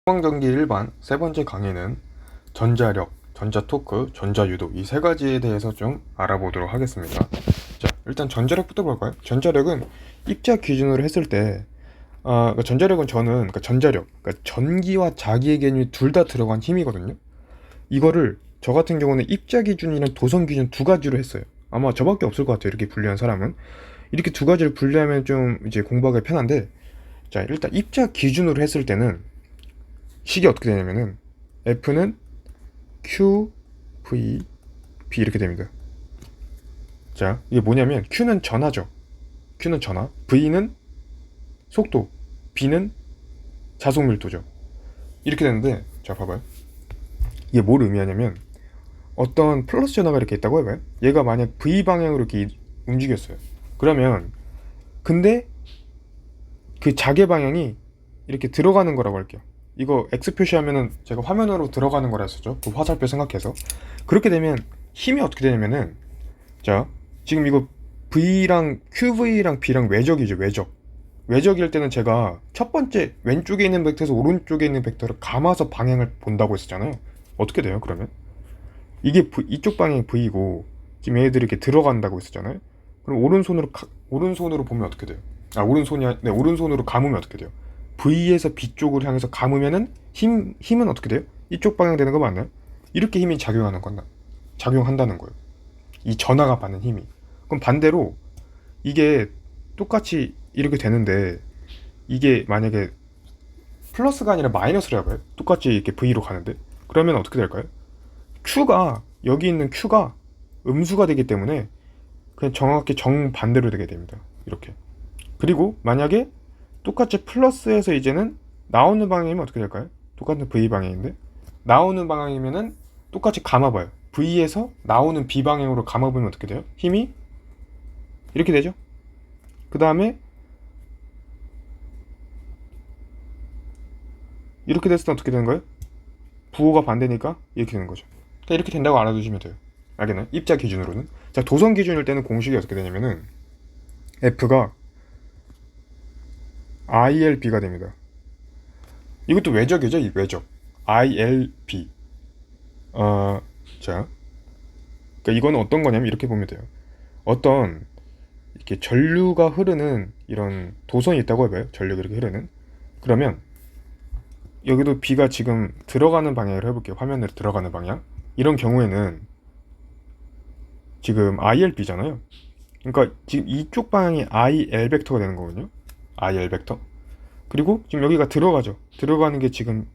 소방전기 일반 세 번째 강의는 전자력, 전자토크, 전자유도 이 세 가지에 대해서 좀 알아보도록 하겠습니다. 자, 일단 전자력부터 볼까요? 전자력은 입자 기준으로 했을 때 그러니까 전자력은 전자력, 그러니까 전기와 자기의 개념이 둘 다 들어간 힘이거든요. 이거를 저 같은 경우는 입자 기준이랑 도성 기준 두 가지로 했어요. 아마 저밖에 없을 것 같아요. 이렇게 분류한 사람은. 이렇게 두 가지를 분류하면 좀 이제 공부하기 편한데, 자, 일단 입자 기준으로 했을 때는 식이 어떻게 되냐면은 F는 Q, V, B 이렇게 됩니다. 자, 이게 뭐냐면 Q는 전하죠. Q는 전하, V는 속도, B는 자속 밀도죠. 이렇게 되는데, 자 봐봐요. 이게 뭘 의미하냐면 어떤 플러스 전하가 이렇게 있다고 해봐요. 얘가 만약 V 방향으로 이렇게 움직였어요. 그러면 근데 그 자개 방향이 이렇게 들어가는 거라고 할게요. 이거 X 표시하면은 제가 화면으로 들어가는 거라 했었죠. 그 화살표 생각해서. 그렇게 되면 힘이 어떻게 되냐면은, 자, 지금 이거 V랑 QV랑 B랑 외적이죠. 외적일 때는 제가 첫 번째 왼쪽에 있는 벡터에서 오른쪽에 있는 벡터를 감아서 방향을 본다고 했었잖아요. 어떻게 돼요, 그러면? 이쪽 방향이 V고 지금 얘네들이 이렇게 들어간다고 했었잖아요. 그럼 오른손으로 보면 어떻게 돼요? 오른손으로 감으면 어떻게 돼요? V에서 B 쪽을 향해서 감으면은 힘은 어떻게 돼요? 이쪽 방향 되는 거 맞나요? 이렇게 힘이 작용한다는 거예요. 이 전하가 받는 힘이. 그럼 반대로 이게 똑같이 이렇게 되는데, 이게 만약에 플러스가 아니라 마이너스라고 해요. 똑같이 이렇게 V로 가는데. 그러면 어떻게 될까요? 여기 있는 Q가 음수가 되기 때문에 그냥 정확히 정반대로 되게 됩니다. 이렇게. 그리고 만약에 똑같이 플러스에서 이제는 나오는 방향이면 어떻게 될까요? 똑같은 V 방향인데 나오는 방향이면은 똑같이 감아봐요. V에서 나오는 B 방향으로 감아보면 어떻게 돼요? 힘이 이렇게 되죠? 그 다음에 이렇게 됐을 때 어떻게 되는 거예요? 부호가 반대니까 이렇게 되는 거죠. 그러니까 이렇게 된다고 알아두시면 돼요. 알겠나요? 입자 기준으로는. 자, 도성 기준일 때는 공식이 어떻게 되냐면은 F가 ILB가 됩니다. 이것도 외적이죠, 이 외적. ILB. 자, 그러니까 이거는 어떤 거냐면 이렇게 보면 돼요. 어떤 이렇게 전류가 흐르는 이런 도선이 있다고 해봐요. 전류가 이렇게 흐르는. 그러면 여기도 B가 지금 들어가는 방향으로 해볼게요. 화면으로 들어가는 방향. 이런 경우에는 지금 ILB잖아요. 그러니까 지금 이쪽 방향이 IL 벡터가 되는 거거든요. IL 벡터. 그리고 지금 여기가 들어가죠. 들어가는 게 지금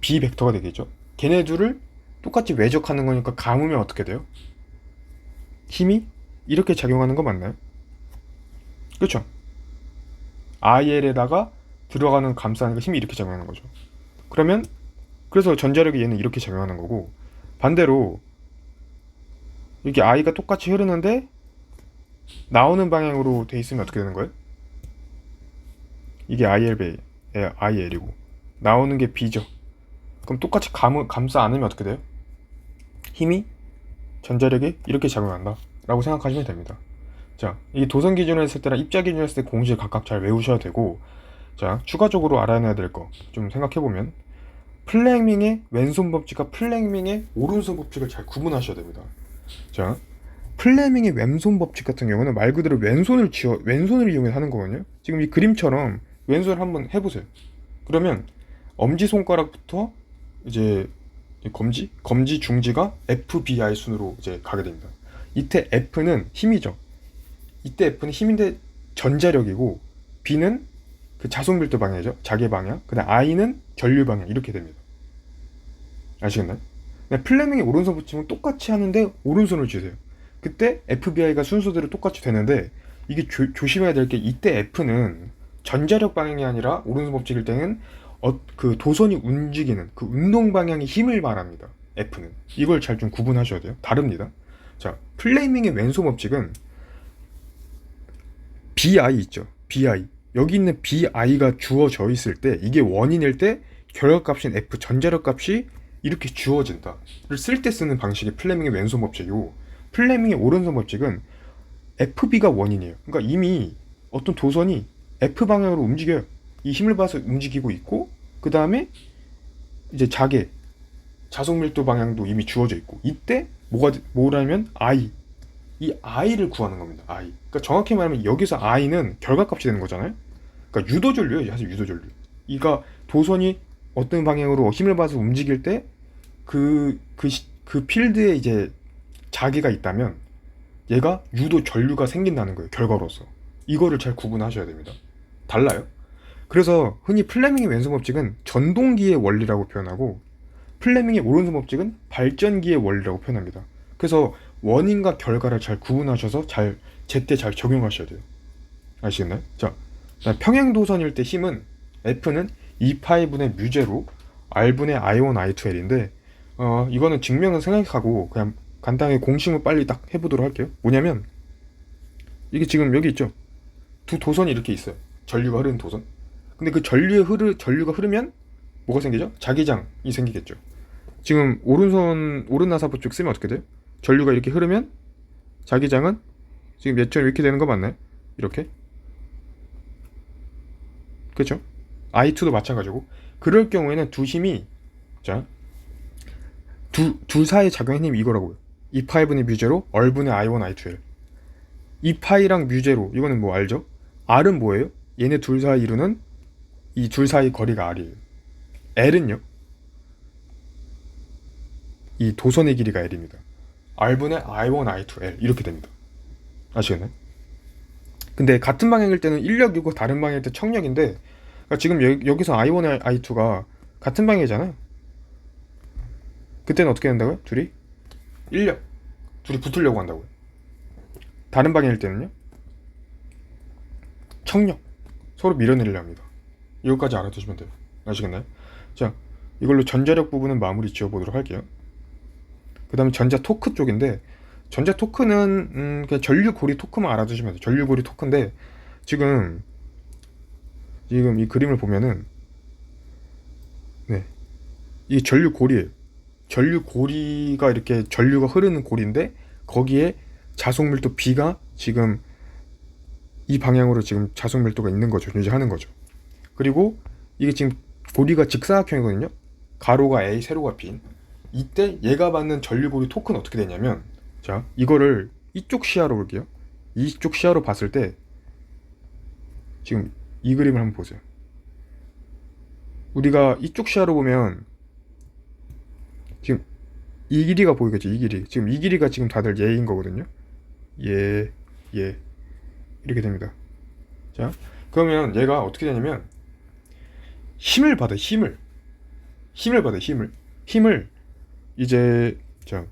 B 벡터가 되겠죠. 걔네 둘을 똑같이 외적하는 거니까 감으면 어떻게 돼요? 힘이 이렇게 작용하는 거 맞나요? 그렇죠? IL에다가 들어가는 감싸니까 힘이 이렇게 작용하는 거죠. 그러면 그래서 전자력이 얘는 이렇게 작용하는 거고, 반대로 이렇게 I가 똑같이 흐르는데 나오는 방향으로 돼 있으면 어떻게 되는 거예요? 이게 IL이고 나오는 게 B죠. 그럼 똑같이 감싸 안으면 어떻게 돼요? 힘이 전자력이 이렇게 작용한다 라고 생각하시면 됩니다. 자, 이 도선 기준으로 했을 때랑 입자 기준으로 했을 때 공식을 각각 잘 외우셔야 되고, 자, 추가적으로 알아내야 될 거 좀 생각해보면 플레밍의 왼손 법칙과 플레밍의 오른손 법칙을 잘 구분하셔야 됩니다. 자, 플레밍의 왼손 법칙 같은 경우는 말 그대로 왼손을 이용해서 하는 거거든요. 지금 이 그림처럼 왼손을 한번 해보세요. 그러면 엄지손가락부터 이제 검지, 중지가 FBI 순으로 이제 가게 됩니다. 이때 F는 힘이죠. 이때 F는 힘인데 전자력이고, B는 그 자속밀도 방향이죠. 자개 방향. 그 다음 I는 전류 방향. 이렇게 됩니다. 아시겠나요? 플레밍의 오른손 붙이면 똑같이 하는데 오른손을 쥐세요. 그때 FBI가 순서대로 똑같이 되는데, 이게 조심해야 될 게, 이때 F는 전자력 방향이 아니라 오른손 법칙일 때는 그 도선이 움직이는 그 운동 방향의 힘을 말합니다. F는. 이걸 잘 좀 구분하셔야 돼요. 다릅니다. 자, 플레밍의 왼손 법칙은 BI 있죠. BI. 여기 있는 BI가 주어져 있을 때, 이게 원인일 때 결과값인 F, 전자력 값이 이렇게 주어진다를 쓸 때 쓰는 방식이 플레밍의 왼손 법칙이고, 플레밍의 오른손 법칙은 FB가 원인이에요. 그러니까 이미 어떤 도선이 F 방향으로 움직여요. 이 힘을 봐서 움직이고 있고, 그 다음에 이제 자속 밀도 방향도 이미 주어져 있고, 이때 뭐라면 이 i를 구하는 겁니다. i. 그러니까 정확히 말하면 여기서 i는 결과값이 되는 거잖아요. 그러니까 유도전류예요. 사실 유도전류. 이가 도선이 어떤 방향으로 힘을 받아서 움직일 때 그 필드에 이제 자기가 있다면 얘가 유도 전류가 생긴다는 거예요. 결과로서. 이거를 잘 구분하셔야 됩니다. 달라요. 그래서 흔히 플레밍의 왼손 법칙은 전동기의 원리라고 표현하고, 플레밍의 오른손 법칙은 발전기의 원리라고 표현합니다. 그래서 원인과 결과를 잘 구분하셔서 제때 잘 적용하셔야 돼요. 아시겠나요? 자, 평행도선일 때 힘은 F는 2파이분의 뮤제로 R분의 I1 I2L인데, 이거는 증명은 생각하고 그냥 간단하게 공식을 빨리 딱 해보도록 할게요. 뭐냐면 이게 지금 여기 있죠. 두 도선이 이렇게 있어요. 전류가 흐르는 도선. 근데 그 전류가 흐르면 뭐가 생기죠? 자기장이 생기겠죠. 지금 오른 나사부 쪽 쓰면 어떻게 돼요? 전류가 이렇게 흐르면 자기장은 지금 몇점 이렇게 되는 거 맞나요? 이렇게. 그렇죠? I2도 마찬가지고. 그럴 경우에는 두 힘이, 자, 둘 사이의 작용의 힘이 이거라고요. 2파이분의 뮤제로 얼분의 I1 I2L. 2파이랑 뮤제로, 이거는 뭐 알죠? R은 뭐예요? 얘네 둘 사이 이루는 이 둘 사이 거리가 R이에요. L은요? 이 도선의 길이가 L입니다. R분의 I1 I2L 이렇게 됩니다. 아시겠나요? 근데 같은 방향일 때는 인력이고 다른 방향일 때 청력인데, 그러니까 지금 여기서 I1, I2가 같은 방향이잖아요. 그때는 어떻게 된다고요? 둘이 붙으려고 한다고요. 다른 방향일 때는요? 청력. 서로 밀어내려 합니다. 이것까지 알아두시면 돼요. 아시겠나요? 자, 이걸로 전자력 부분은 마무리 지어보도록 할게요. 그 다음에 전자 토크 쪽인데, 전자 토크는 그냥 전류고리 토크만 알아두시면 돼요. 전류고리 토크인데, 지금 이 그림을 보면은, 네, 이게 전류고리예요. 전류고리가 이렇게 전류가 흐르는 고리인데, 거기에 자속밀도 B가 지금 이 방향으로 지금 자속밀도가 있는 거죠. 유지하는 거죠. 그리고 이게 지금 고리가 직사각형이거든요. 가로가 A, 세로가 B인. 이때 얘가 받는 전류고리 토크는 어떻게 되냐면, 자, 이거를 이쪽 시야로 볼게요. 이쪽 시야로 봤을 때 지금 이 그림을 한번 보세요. 우리가 이쪽 시야로 보면 지금 이 길이가 보이겠죠. 이 길이. 지금 이 길이가 지금 다들 얘인 거거든요. 얘 이렇게 됩니다. 자, 그러면 얘가 어떻게 되냐면 힘을 받아. 힘을 받아. 힘을 이제, 자,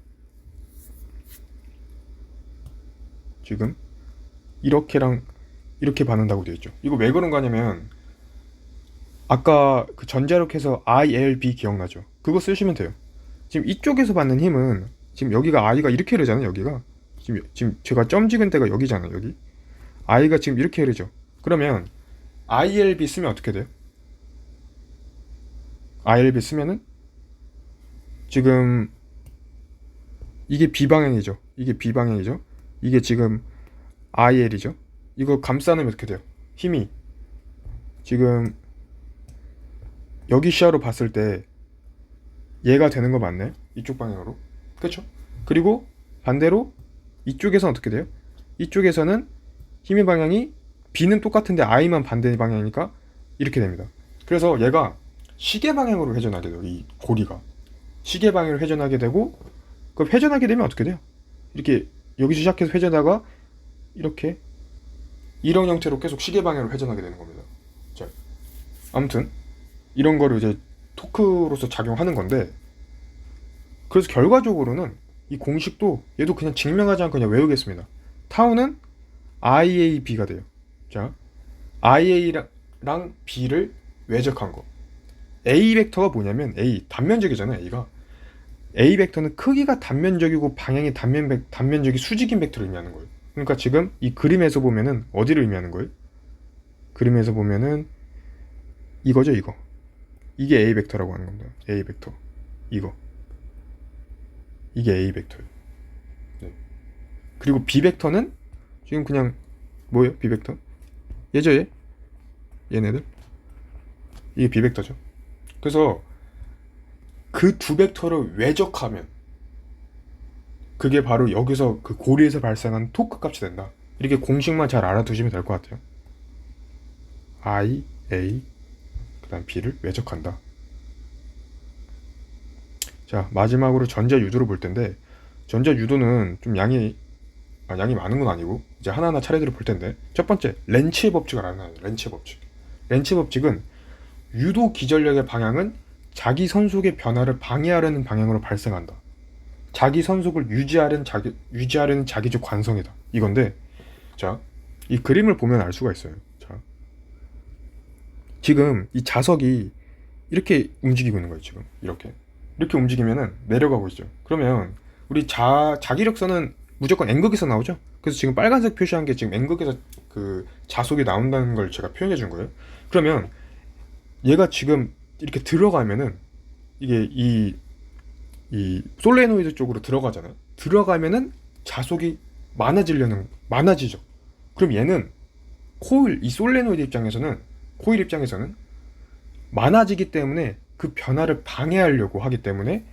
지금 이렇게랑 이렇게 받는다고 되어 있죠. 이거 왜 그런 거냐면 아까 그 전자력해서 ILB 기억나죠? 그거 쓰시면 돼요. 지금 이쪽에서 받는 힘은 지금 여기가 I가 이렇게 흐르잖아요. 여기가 지금 제가 점 찍은 데가 여기잖아요. 여기 I가 지금 이렇게 흐르죠. 그러면 ILB 쓰면 어떻게 돼요? ILB 쓰면은 지금 이게 B방향이죠. 이게 지금 IL이죠. 이거 감싸면 어떻게 돼요? 힘이 지금 여기 시야로 봤을 때 얘가 되는 거 맞나요? 이쪽 방향으로. 그렇죠? 그리고 반대로 이쪽에서는 어떻게 돼요? 이쪽에서는 힘의 방향이 B는 똑같은데 I만 반대 방향이니까 이렇게 됩니다. 그래서 얘가 시계 방향으로 회전하게 돼요. 이 고리가 시계 방향으로 회전하게 되고, 그 회전하게 되면 어떻게 돼요? 이렇게 여기서 시작해서 회전하다가 이렇게 이런 형태로 계속 시계 방향으로 회전하게 되는 겁니다. 자, 아무튼 이런 거를 이제 토크로서 작용하는 건데, 그래서 결과적으로는 이 공식도 얘도 그냥 증명하지 않고 그냥 외우겠습니다. 타우는 IAB가 돼요. 자, IA랑 B를 외적한 거. A 벡터가 뭐냐면 A 단면적이잖아요. A 벡터는 크기가 단면적이고 방향이 단면적이 수직인 벡터를 의미하는 거예요. 그러니까 지금 이 그림에서 보면은 어디를 의미하는 거예요? 그림에서 보면은 이거죠, 이거. 이게 A 벡터라고 하는 겁니다. A 벡터. 이게 A 벡터예요. 네. 그리고 B 벡터는 지금 그냥 뭐예요? B 벡터? 얘죠, 얘네들. 이게 B 벡터죠. 그래서 그 두 벡터를 외적하면 그게 바로 여기서 그 고리에서 발생한 토크 값이 된다. 이렇게 공식만 잘 알아두시면 될 것 같아요. I, A, 그 다음 B를 외적한다. 자, 마지막으로 전자 유도를 볼 텐데, 전자 유도는 좀 양이 많은 건 아니고, 이제 하나하나 차례대로 볼 텐데, 첫 번째, 렌츠의 법칙을 알아놔야 돼요. 렌츠의 법칙. 렌츠의 법칙은 유도 기전력의 방향은 자기 선속의 변화를 방해하려는 방향으로 발생한다. 자기 선속을 유지하려는 자기적 관성이다. 이건데, 자, 이 그림을 보면 알 수가 있어요. 자, 지금 이 자석이 이렇게 움직이고 있는 거예요. 지금 이렇게 움직이면은 내려가고 있죠. 그러면 우리 자기력선은 무조건 N극에서 나오죠. 그래서 지금 빨간색 표시한 게 지금 N극에서 그 자속이 나온다는 걸 제가 표현해 준 거예요. 그러면 얘가 지금 이렇게 들어가면은 이게 이 솔레노이드 쪽으로 들어가잖아요. 들어가면은 자속이 많아지죠. 그럼 얘는 이 솔레노이드 코일 입장에서는 많아지기 때문에 그 변화를 방해하려고 하기 때문에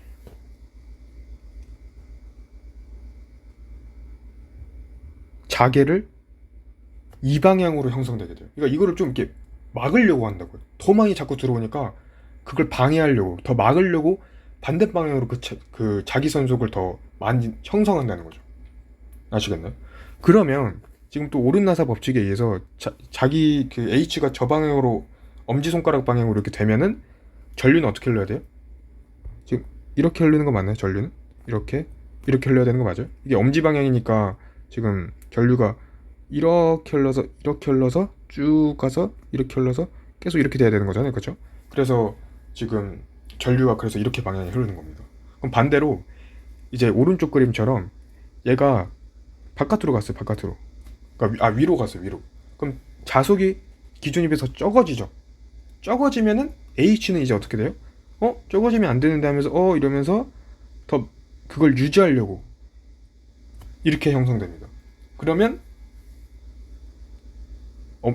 자개를 이 방향으로 형성되게 돼요. 그러니까 이거를 좀 이렇게 막으려고 한다고요. 더 많이 자꾸 들어오니까 그걸 방해하려고, 더 막으려고 반대 방향으로 그 자기 선속을 더 많이 형성한다는 거죠. 아시겠나요? 그러면 지금 또 오른나사 법칙에 의해서 자기 그 H가 저 방향으로 엄지손가락 방향으로 이렇게 되면은 전류는 어떻게 흘러야 돼요? 지금 이렇게 흘리는 거 맞나요? 전류는? 이렇게 흘러야 되는 거 맞아요? 이게 엄지 방향이니까 지금 전류가 이렇게 흘러서 쭉 가서 이렇게 흘러서 계속 이렇게 돼야 되는 거잖아요. 그렇죠? 그래서 지금 전류가 그래서 이렇게 방향이 흐르는 겁니다. 그럼 반대로 이제 오른쪽 그림처럼 얘가 바깥으로 갔어요. 그러니까 위로 갔어요. 위로. 그럼 자속이 기준에 비해서 적어지죠. 적어지면은 H는 이제 어떻게 돼요? 적어지면 안 되는데 하면서 이러면서 더 그걸 유지하려고 이렇게 형성됩니다. 그러면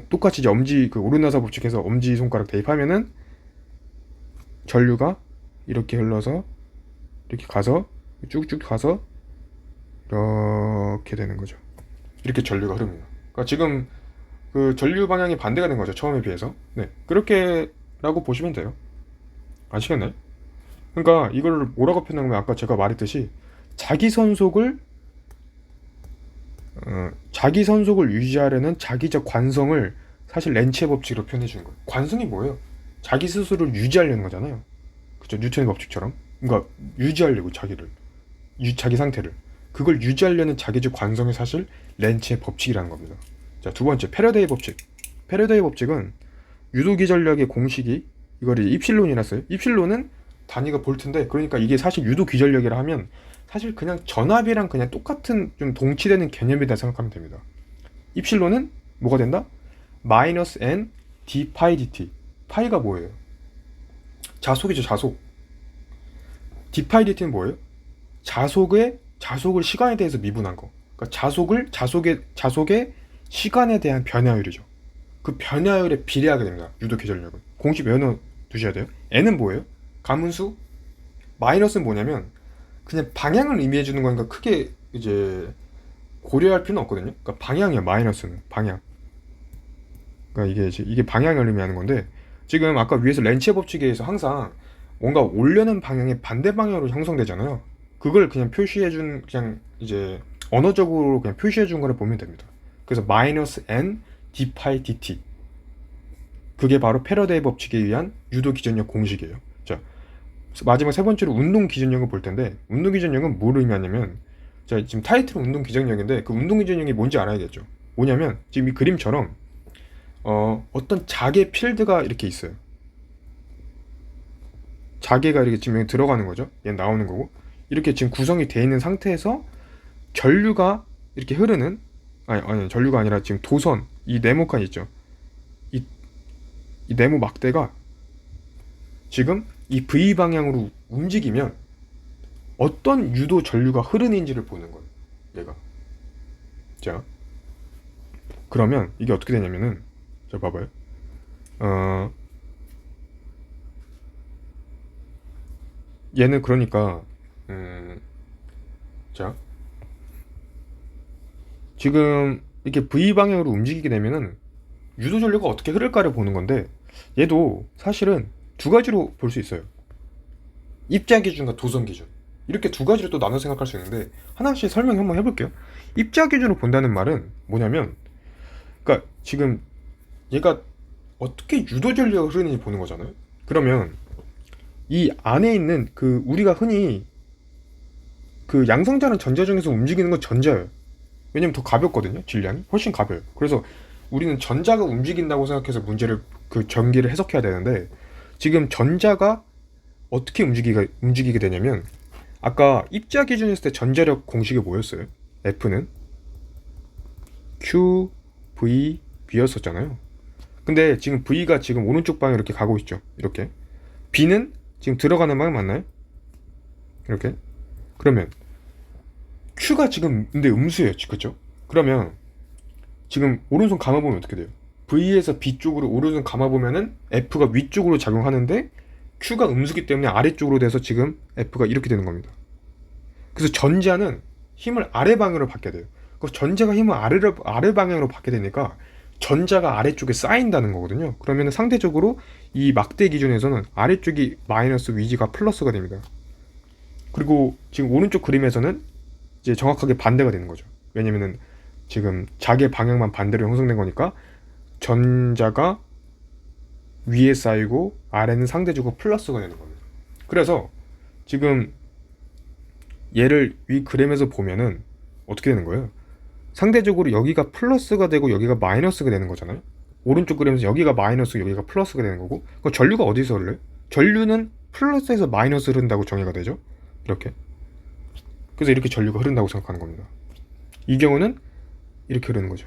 똑같이 이제 그 오른나사 법칙에서 엄지 손가락 대입하면은 전류가 이렇게 흘러서 이렇게 가서 쭉쭉 가서 이렇게 되는 거죠. 이렇게 전류가 흐릅니다. 그러니까 지금 그 전류 방향이 반대가 된 거죠. 처음에 비해서. 네, 그렇게라고 보시면 돼요. 아시겠나요? 그러니까 이걸 뭐라고 표현하면 아까 제가 말했듯이 자기 선속을 유지하려는 자기적 관성을 사실 렌츠의 법칙으로 표현해 주는 거예요. 관성이 뭐예요? 자기 스스로를 유지하려는 거잖아요. 그죠? 뉴턴의 법칙처럼. 그러니까 유지하려고 자기 상태를. 그걸 유지하려는 자기적 관성이 사실 렌츠의 법칙이라는 겁니다. 자, 두 번째, 패러데이 법칙. 패러데이 법칙은 유도기전력의 공식이 이거를 입실론이라 써요. 입실론은 단위가 볼트인데, 그러니까 이게 사실 유도기전력이라 하면 사실 그냥 전압이랑 그냥 똑같은 좀 동치되는 개념이다 생각하면 됩니다. 입실론은 뭐가 된다? 마이너스 n d 파이 dt. 파이가 뭐예요? 자속이죠, 자속. d 파이 dt는 뭐예요? 자속을 시간에 대해서 미분한 거. 그러니까 자속의 시간에 대한 변화율이죠. 그 변화율에 비례하게 됩니다. 유도기전력은. 공식 외워 두셔야 돼요. n은 뭐예요? 가문수. 마이너스는 뭐냐면 그냥 방향을 의미해 주는 거니까 크게 이제 고려할 필요는 없거든요. 그러니까 방향이야. 마이너스는 방향. 그러니까 이게 방향을 의미하는 건데, 지금 아까 위에서 렌츠의 법칙에 의해서 항상 뭔가 오려는 방향의 반대 방향으로 형성되잖아요. 그걸 그냥 그냥 이제 언어적으로 그냥 표시해 준 거를 보면 됩니다. 그래서 마이너스 n d 파이 dt. 그게 바로 패러데이 법칙에 의한 유도 기전력 공식이에요. 자, 마지막 세 번째로 운동 기전력을 볼 텐데, 운동 기전력은 뭘 의미하냐면, 자, 지금 타이틀은 운동 기전력인데 그 운동 기전력이 뭔지 알아야겠죠. 뭐냐면 지금 이 그림처럼 어떤 자개 필드가 이렇게 있어요. 자개가 이렇게 지금 여기 들어가는 거죠. 얘 나오는 거고, 이렇게 지금 구성이 되어 있는 상태에서 전류가 이렇게 흐르는, 아니 전류가 아니라 지금 도선, 이 네모칸 있죠. 이 네모 막대가 지금 이 V 방향으로 움직이면 어떤 유도 전류가 흐르는지를 보는 거예요. 얘가. 자, 그러면 이게 어떻게 되냐면은, 자, 봐봐요. 얘는 그러니까 자 지금 이렇게 V 방향으로 움직이게 되면은 유도 전류가 어떻게 흐를까를 보는 건데, 얘도 사실은 두 가지로 볼 수 있어요. 입자 기준과 도선 기준, 이렇게 두 가지로 또 나눠 생각할 수 있는데, 하나씩 설명 한번 해볼게요. 입자 기준으로 본다는 말은 뭐냐면, 그러니까 지금 얘가 어떻게 유도 전류가 흐르는지 보는 거잖아요. 그러면 이 안에 있는 그 우리가 흔히 그 양성자는 전자 중에서 움직이는 건 전자예요. 왜냐면 더 가볍거든요. 질량이 훨씬 가벼워요. 그래서 우리는 전자가 움직인다고 생각해서 문제를 그 전기를 해석해야 되는데, 지금 전자가 어떻게 움직이게 되냐면, 아까 입자 기준이었을 때 전자력 공식이 뭐였어요? F는 Q, V, B였었잖아요. 근데 지금 V가 지금 오른쪽 방향 이렇게 가고 있죠. 이렇게. B는 지금 들어가는 방향 맞나요? 이렇게. 그러면 Q가 지금 근데 음수예요. 그쵸? 그러면 지금 오른손 감아보면 어떻게 돼요? V에서 B 쪽으로 오른손 감아보면은 F가 위쪽으로 작용하는데, Q가 음수기 때문에 아래쪽으로 돼서 지금 F가 이렇게 되는 겁니다. 그래서 전자는 힘을 아래 방향으로 받게 돼요. 그 전자가 힘을 아래 방향으로 받게 되니까 전자가 아래쪽에 쌓인다는 거거든요. 그러면 상대적으로 이 막대 기준에서는 아래쪽이 마이너스, 위지가 플러스가 됩니다. 그리고 지금 오른쪽 그림에서는 이제 정확하게 반대가 되는 거죠. 왜냐면은 지금 자개 방향만 반대로 형성된 거니까 전자가 위에 쌓이고 아래는 상대적으로 플러스가 되는 겁니다. 그래서 지금 얘를 위 그램에서 보면은 어떻게 되는 거예요? 상대적으로 여기가 플러스가 되고 여기가 마이너스가 되는 거잖아요. 오른쪽 그램에서 여기가 마이너스, 여기가 플러스가 되는 거고, 그 전류가 어디서 흘러요? 전류는 플러스에서 마이너스 흐른다고 정의가 되죠. 이렇게. 그래서 이렇게 전류가 흐른다고 생각하는 겁니다. 이 경우는 이렇게 흐르는 거죠.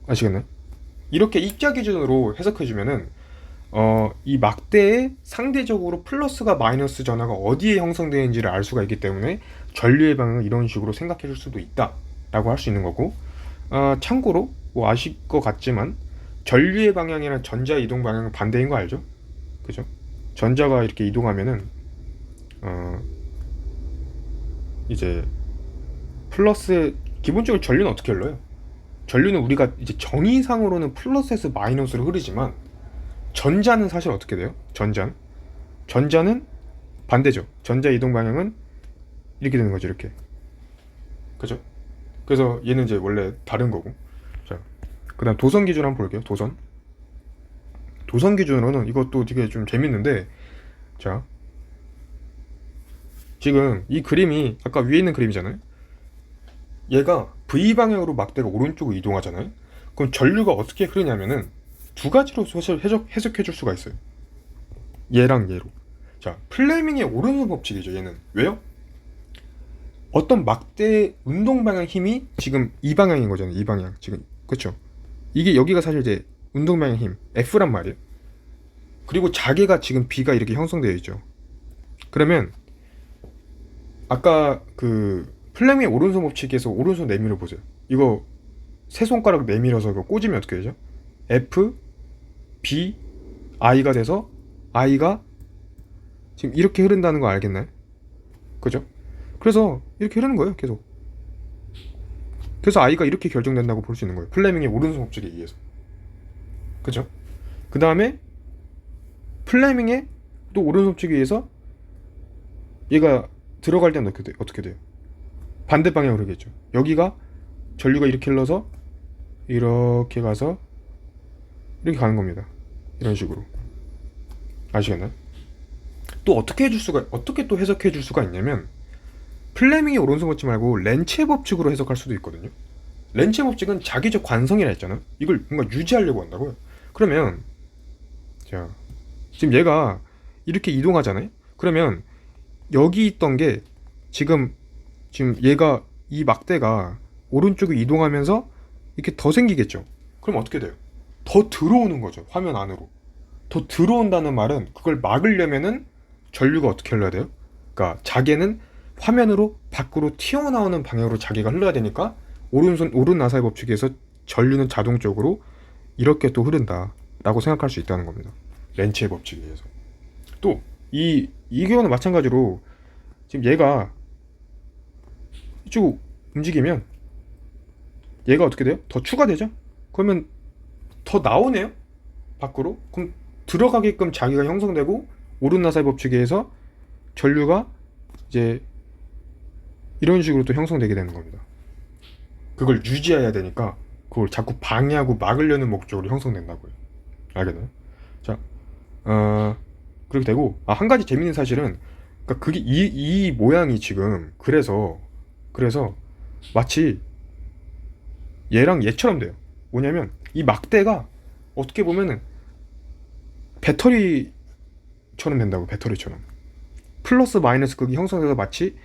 아시겠나요? 이렇게 입자 기준으로 해석해주면은 이 막대에 상대적으로 플러스가 마이너스 전하가 어디에 형성되는지를 알 수가 있기 때문에 전류의 방향을 이런 식으로 생각해 줄 수도 있다 라고 할 수 있는 거고, 참고로 뭐 아실 것 같지만 전류의 방향이랑 전자 이동 방향은 반대인 거 알죠? 그죠? 전자가 이렇게 이동하면은 이제 플러스, 기본적으로 전류는 어떻게 흘러요? 전류는 우리가 이제 정의상으로는 플러스에서 마이너스로 흐르지만, 전자는 사실 어떻게 돼요? 전자는 반대죠. 전자 이동 방향은 이렇게 되는 거죠. 이렇게. 그죠? 그래서 얘는 이제 원래 다른 거고. 자, 그 다음 도선 기준 한번 볼게요. 도선 기준으로는 이것도 되게 좀 재밌는데, 자, 지금 이 그림이 아까 위에 있는 그림이잖아요. 얘가 V 방향으로 막대가 오른쪽으로 이동하잖아요. 그럼 전류가 어떻게 흐르냐면은 두 가지로 사실 해석해 줄 수가 있어요. 얘랑 얘로. 자, 플레밍의 오른손 법칙이죠. 얘는 왜요? 어떤 막대의 운동 방향 힘이 지금 이 방향인 거잖아요. 이 방향 지금, 그렇죠? 이게 여기가 사실 이제 운동 방향 힘 F란 말이에요. 그리고 자개가 지금 B가 이렇게 형성되어 있죠. 그러면 아까 그 플레밍의 오른손 법칙에서 오른손 내밀어 보세요. 이거 세 손가락 내밀어서 이거 꽂으면 어떻게 되죠? F, B, I가 돼서 I가 지금 이렇게 흐른다는 거 알겠나요? 그죠? 그래서 이렇게 흐르는 거예요, 계속. 그래서 I가 이렇게 결정된다고 볼 수 있는 거예요. 플레밍의 오른손 법칙에 의해서. 그죠? 그 다음에 플레밍의 또 오른손 법칙에 의해서 얘가 들어갈 때는 어떻게 돼요? 반대 방향으로 흐르겠죠. 여기가 전류가 이렇게 흘러서 이렇게 가서 이렇게 가는 겁니다. 이런 식으로. 아시겠나요? 또 어떻게 또 해석해 줄 수가 있냐면, 플레밍의 오른손 법칙 말고 렌츠의 법칙으로 해석할 수도 있거든요. 렌츠의 법칙은 자기적 관성이라 했잖아요. 이걸 뭔가 유지하려고 한다고요. 그러면 자, 지금 얘가 이렇게 이동하잖아요. 그러면 여기 있던 게 지금 얘가 이 막대가 오른쪽에 이동하면서 이렇게 더 생기겠죠. 그럼 어떻게 돼요? 더 들어오는 거죠. 화면 안으로. 더 들어온다는 말은 그걸 막으려면은 전류가 어떻게 흘러야 돼요? 그러니까 자개는 화면으로 밖으로 튀어나오는 방향으로 자개가 흘러야 되니까 오른 나사의 법칙에서 전류는 자동적으로 이렇게 또 흐른다 라고 생각할 수 있다는 겁니다. 렌츠의 법칙에 의해서. 또 이 이 경우는 마찬가지로 지금 얘가 이쪽 움직이면 얘가 어떻게 돼요? 더 추가되죠? 그러면 더 나오네요? 밖으로? 그럼 들어가게끔 자기가 형성되고 오른나사의 법칙에 의해서 전류가 이제 이런 식으로 또 형성되게 되는 겁니다. 그걸 유지해야 되니까 그걸 자꾸 방해하고 막으려는 목적으로 형성된다고요. 알겠나요? 자, 그렇게 되고, 한 가지 재밌는 사실은, 그러니까 그게 이 모양이 지금 그래서 마치 얘랑 얘처럼 돼요. 뭐냐면 이 막대가 어떻게 보면은 배터리처럼 된다고. 배터리처럼 플러스 마이너스 극이 형성돼서 마치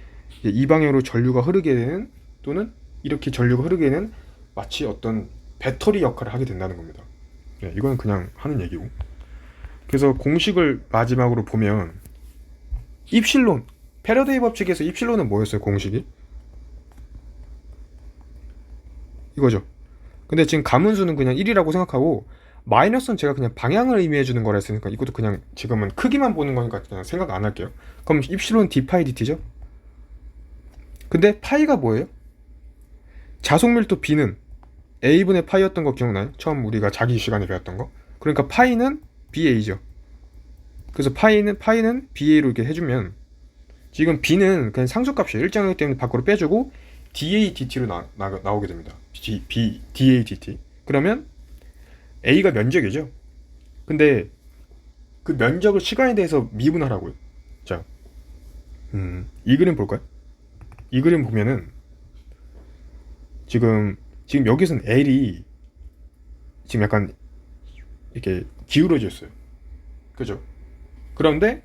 이 방향으로 전류가 흐르게 되는, 또는 이렇게 전류가 흐르게 되는 마치 어떤 배터리 역할을 하게 된다는 겁니다. 네, 이거는 그냥 하는 얘기고. 그래서 공식을 마지막으로 보면 입실론, 패러데이 법칙에서 입실론은 뭐였어요? 공식이 이거죠. 근데 지금 가문수는 그냥 1이라고 생각하고, 마이너스는 제가 그냥 방향을 의미해 주는 거라 했으니까 이것도 그냥 지금은 크기만 보는 거니까 그냥 생각 안 할게요. 그럼 입실론 d파이 dt죠. 근데 파이가 뭐예요? 자속밀도 b는 a분의 파이였던 거 기억나요? 처음 우리가 자기 시간에 배웠던 거. 그러니까 파이는 ba죠. 그래서 파이는 ba로 이렇게 해주면, 지금 b는 그냥 상수값이에요. 일정이기 때문에 밖으로 빼주고 da dt로 나오게 됩니다. da dt. 그러면 a가 면적이죠. 근데 그 면적을 시간에 대해서 미분하라고요. 자, 이 그림 볼까요? 이 그림 보면은 지금 여기서는 L이 지금 약간 이렇게 기울어져 있어요. 그죠? 그런데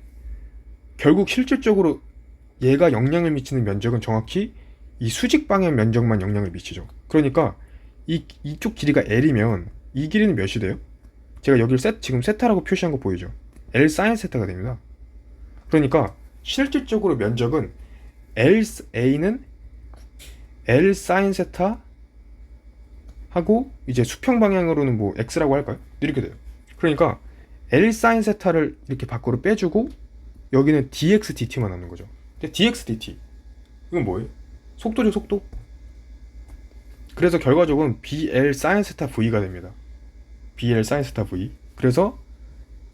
결국 실질적으로 얘가 영향을 미치는 면적은 정확히 이 수직 방향 면적만 영향을 미치죠. 그러니까 이쪽 길이가 L이면 이 길이는 몇이 돼요? 제가 여기를 지금 세타라고 표시한 거 보이죠? L 사인 세타가 됩니다. 그러니까 실질적으로 면적은 A는 L 사인 세타 하고, 이제 수평 방향으로는 뭐 X라고 할까요? 이렇게 돼요. 그러니까 L 사인 세타를 이렇게 밖으로 빼주고 여기는 dx dt만 남는 거죠. 근데 dx dt 이건 뭐예요? 속도죠, 속도. 그래서 결과적으로는 BL 사인 세타 V가 됩니다. BL 사인 세타 V. 그래서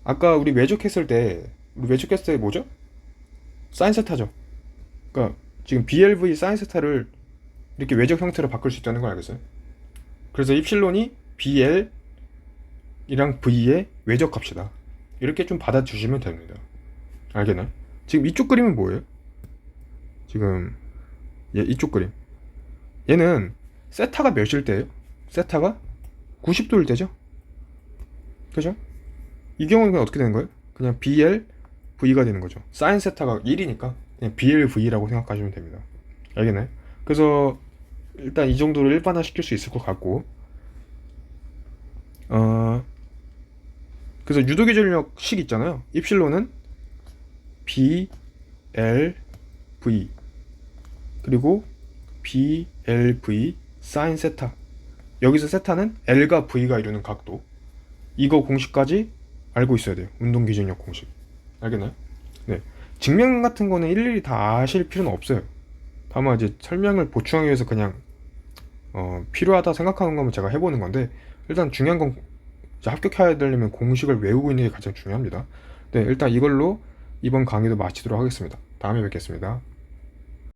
아까 우리 외적했을 때 뭐죠? 사인 세타죠. 그러니까 지금 BLV 사인 세타를 이렇게 외적 형태로 바꿀 수 있다는 걸 알겠어요? 그래서 입실론이 BL이랑 V의 외적 값이다. 이렇게 좀 받아주시면 됩니다. 알겠나요? 지금 이쪽 그림은 뭐예요? 지금 이쪽 그림. 얘는 세타가 몇일 때예요? 세타가 90도일 때죠? 그죠? 이 경우는 그냥 어떻게 되는 거예요? 그냥 BL V가 되는 거죠. 사인 세타가 1이니까 그냥 BL V라고 생각하시면 됩니다. 알겠나요? 그래서 일단 이 정도로 일반화 시킬 수 있을 것 같고, 그래서 유도기 전력식 있잖아요. 입실론은 BLV 그리고 BLV 사인 세타. 여기서 세타는 L과 V가 이루는 각도. 이거 공식까지 알고 있어야 돼요. 운동기준력 공식. 알겠나요? 네. 증명 같은 거는 일일이 다 아실 필요는 없어요. 다만 이제 설명을 보충하기 위해서 그냥 필요하다 생각하는 거면 제가 해보는 건데, 일단 중요한 건 합격해야 되려면 공식을 외우고 있는 게 가장 중요합니다. 네, 일단 이걸로 이번 강의도 마치도록 하겠습니다. 다음에 뵙겠습니다.